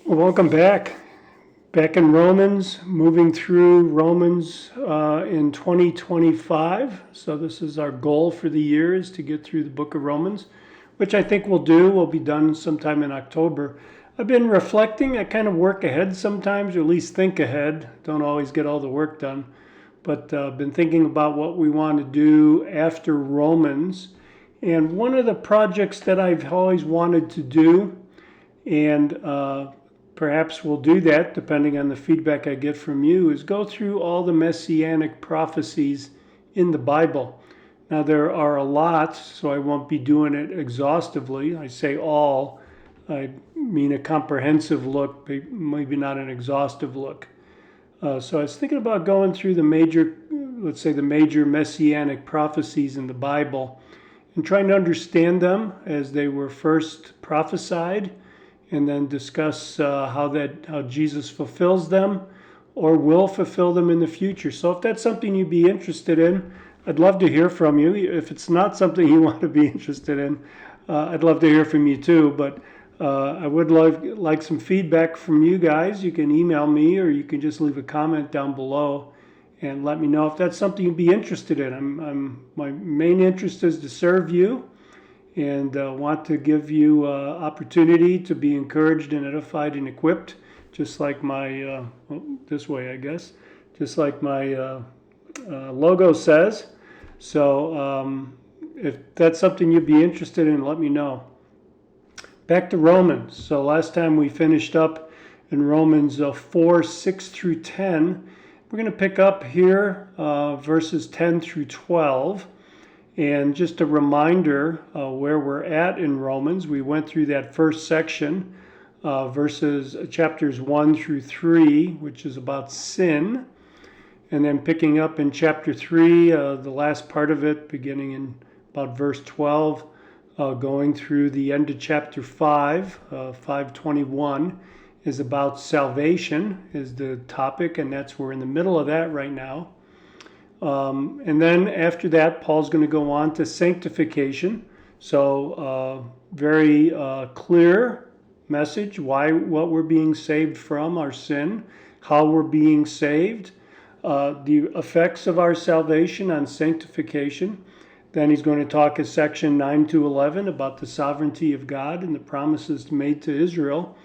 Well, welcome back. Back in Romans, moving through Romans in 2025. So this is our goal for the year, is to get through the book of Romans, which I think we'll do. We'll be done sometime in October. I've been reflecting. I kind of work ahead sometimes, or at least think ahead. Don't always get all the work done. But I've been thinking about what we want to do after Romans. And one of the projects that I've always wanted to do, and perhaps we'll do that depending on the feedback I get from you, is go through all the messianic prophecies in the Bible. Now, there are a lot, so I won't be doing it exhaustively. I say all, I mean a comprehensive look, maybe not an exhaustive look. So I was thinking about going through the major, let's say the major messianic prophecies in the Bible and trying to understand them as they were first prophesied, and then discuss how Jesus fulfills them or will fulfill them in the future. So if that's something you'd be interested in, I'd love to hear from you. If it's not something you want to be interested in, I'd love to hear from you too. But I would like some feedback from you guys. You can email me, or you can just leave a comment down below and let me know if that's something you'd be interested in. My main interest is to serve you, and want to give you opportunity to be encouraged and edified and equipped, just like my, this way I guess, just like my logo says. So if that's something you'd be interested in, let me know. Back to Romans. So last time we finished up in Romans 4, 6 through 10. We're going to pick up here verses 10 through 12. And just a reminder where we're at in Romans. We went through that first section, chapters 1 through 3, which is about sin. And then picking up in chapter 3, the last part of it, beginning in about verse 12, going through the end of chapter 5, 5:21, is about salvation, is the topic, and we're in the middle of that right now. And then after that, Paul's going to go on to sanctification. So very clear message, what we're being saved from, our sin, how we're being saved, the effects of our salvation on sanctification. Then he's going to talk in section 9 to 11 about the sovereignty of God and the promises made to Israel.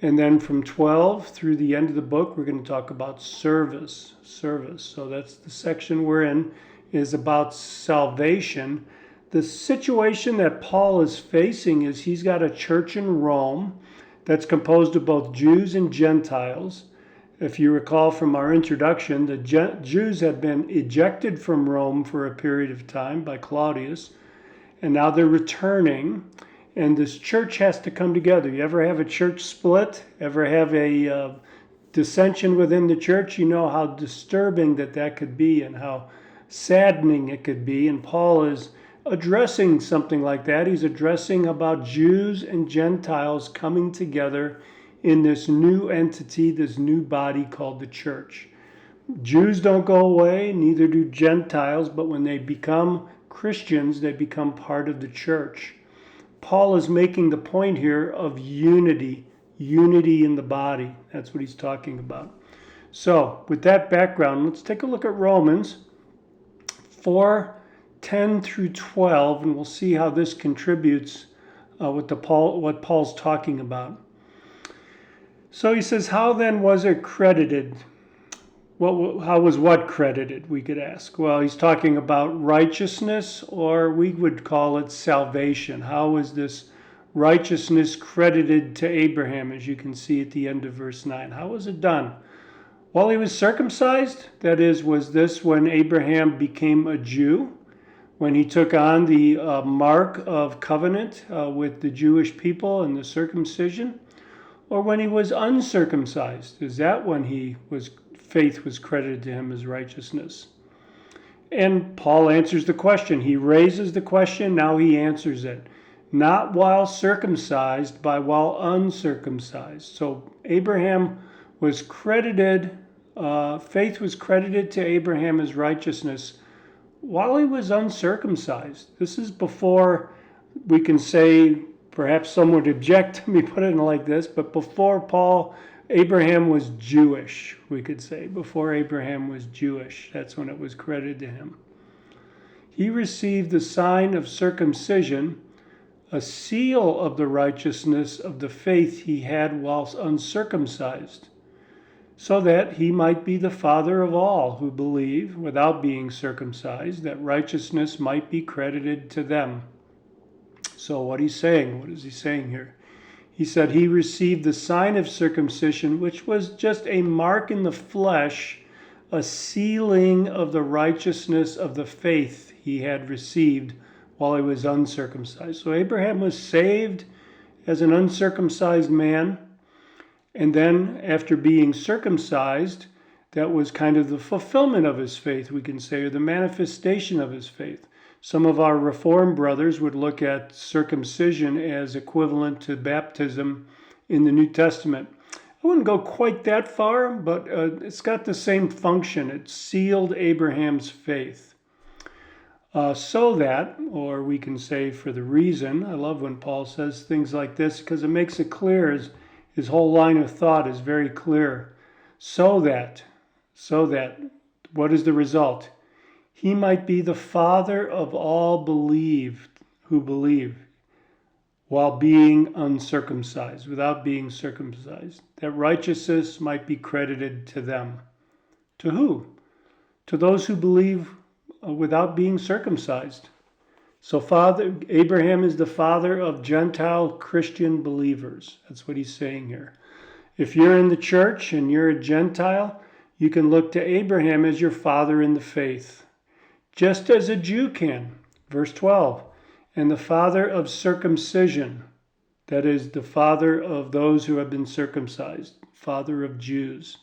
And then from 12 through the end of the book, we're going to talk about service. So that's the section we're in, is about salvation. The situation that Paul is facing is he's got a church in Rome that's composed of both Jews and Gentiles. If you recall from our introduction, the Jews had been ejected from Rome for a period of time by Claudius, and now they're returning. And this church has to come together. You ever have a church split? Ever have a dissension within the church? You know how disturbing that could be and how saddening it could be. And Paul is addressing something like that. He's addressing about Jews and Gentiles coming together in this new entity, this new body called the church. Jews don't go away, neither do Gentiles, but when they become Christians, they become part of the church. Paul is making the point here of unity in the body. That's what he's talking about. So with that background, let's take a look at Romans 4, 10 through 12, and we'll see how this contributes what Paul's talking about. So he says, how then was it credited? How was what credited, we could ask? Well, he's talking about righteousness, or we would call it salvation. How was this righteousness credited to Abraham, as you can see at the end of verse 9? How was it done? Well, he was circumcised. That is, was this when Abraham became a Jew? When he took on the mark of covenant with the Jewish people and the circumcision? Or when he was uncircumcised? Is that when faith was credited to him as righteousness? And Paul answers the question. He raises the question, now he answers it. Not while circumcised, but while uncircumcised. So Abraham was credited, faith was credited to Abraham as righteousness while he was uncircumcised. This is before we can say perhaps some would object to me putting it like this, but before Paul, Abraham was Jewish, we could say. Before Abraham was Jewish, that's when it was credited to him. He received the sign of circumcision, a seal of the righteousness of the faith he had whilst uncircumcised, so that he might be the father of all who believe without being circumcised, that righteousness might be credited to them. So what is he saying here? He said he received the sign of circumcision, which was just a mark in the flesh, a sealing of the righteousness of the faith he had received while he was uncircumcised. So Abraham was saved as an uncircumcised man, and then after being circumcised, that was kind of the fulfillment of his faith, we can say, or the manifestation of his faith. Some of our Reformed brothers would look at circumcision as equivalent to baptism in the New Testament. I wouldn't go quite that far, but it's got the same function. It sealed Abraham's faith. So that, or we can say for the reason, I love when Paul says things like this because it makes it clear, his whole line of thought is very clear. So that, what is the result? He might be the father of all who believe, while being uncircumcised, without being circumcised, that righteousness might be credited to them. To who? To those who believe without being circumcised. So Abraham is the father of Gentile Christian believers. That's what he's saying here. If you're in the church and you're a Gentile, you can look to Abraham as your father in the faith, just as a Jew can. Verse 12, and the father of circumcision, that is the father of those who have been circumcised, father of Jews,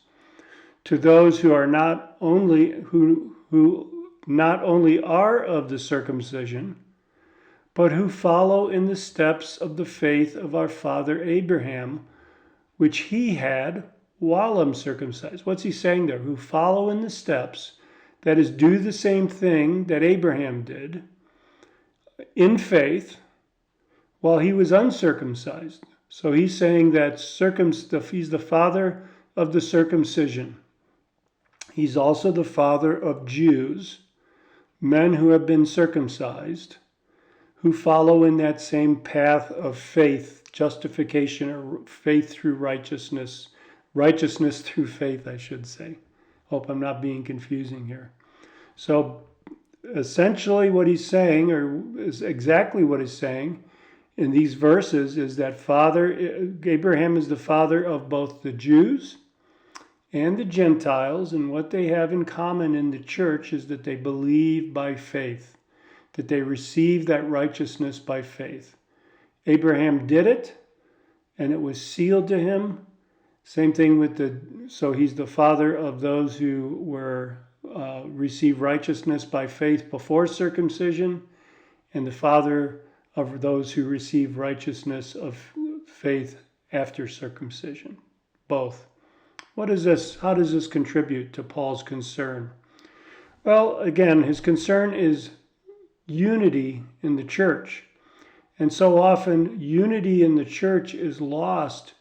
to those who are not only are of the circumcision, but who follow in the steps of the faith of our father Abraham, which he had while uncircumcised. What's he saying there? Who follow in the steps, that is, do the same thing that Abraham did in faith while he was uncircumcised. So he's saying that he's the father of the circumcision. He's also the father of Jews, men who have been circumcised, who follow in that same path of faith, justification, or faith through righteousness through faith, I should say. Hope I'm not being confusing here. So essentially what he's saying, or is exactly what he's saying in these verses, is that Abraham is the father of both the Jews and the Gentiles, and what they have in common in the church is that they believe by faith, that they receive that righteousness by faith. Abraham did it, and it was sealed to him. Same thing so he's the father of those who receive righteousness by faith before circumcision, and the father of those who receive righteousness of faith after circumcision. Both. What is this? How does this contribute to Paul's concern? Well, again, his concern is unity in the church. And so often, unity in the church is lost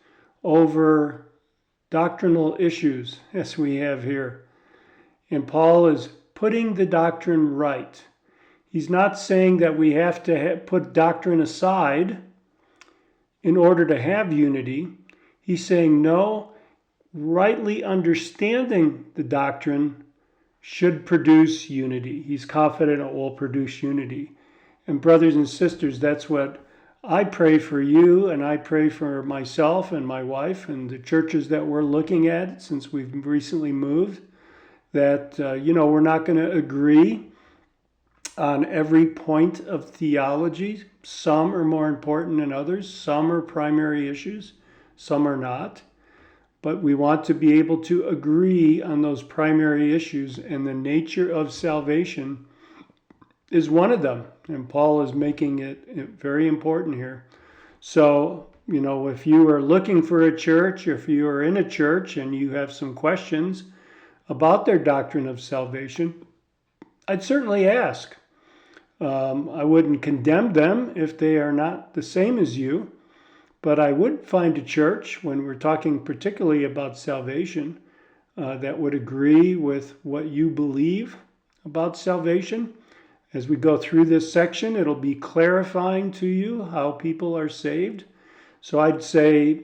over doctrinal issues, as we have here. And Paul is putting the doctrine right. He's not saying that we have to put doctrine aside in order to have unity. He's saying, no, rightly understanding the doctrine should produce unity. He's confident it will produce unity. And brothers and sisters, that's what I pray for you, and I pray for myself and my wife and the churches that we're looking at since we've recently moved, that, we're not going to agree on every point of theology. Some are more important than others. Some are primary issues. Some are not. But we want to be able to agree on those primary issues, and the nature of salvation is one of them. And Paul is making it very important here. So, if you are looking for a church, or if you are in a church and you have some questions about their doctrine of salvation, I'd certainly ask. I wouldn't condemn them if they are not the same as you, but I would find a church, when we're talking particularly about salvation, that would agree with what you believe about salvation. As we go through this section, it'll be clarifying to you how people are saved. So I'd say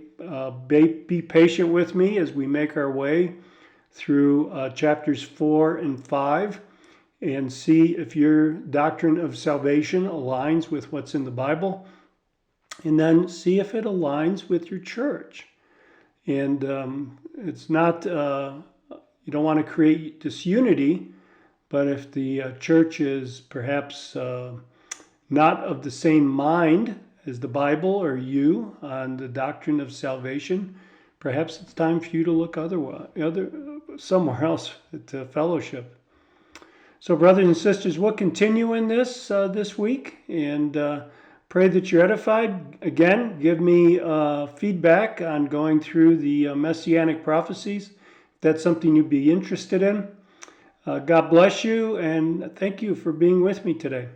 be patient with me as we make our way through chapters 4 and 5 and see if your doctrine of salvation aligns with what's in the Bible, and then see if it aligns with your church. And it's not, you don't want to create disunity, but if the church is perhaps not of the same mind as the Bible or you on the doctrine of salvation, perhaps it's time for you to look somewhere else to fellowship. So, brothers and sisters, we'll continue in this week, and pray that you're edified. Again, give me feedback on going through the Messianic prophecies. If that's something you'd be interested in. God bless you, and thank you for being with me today.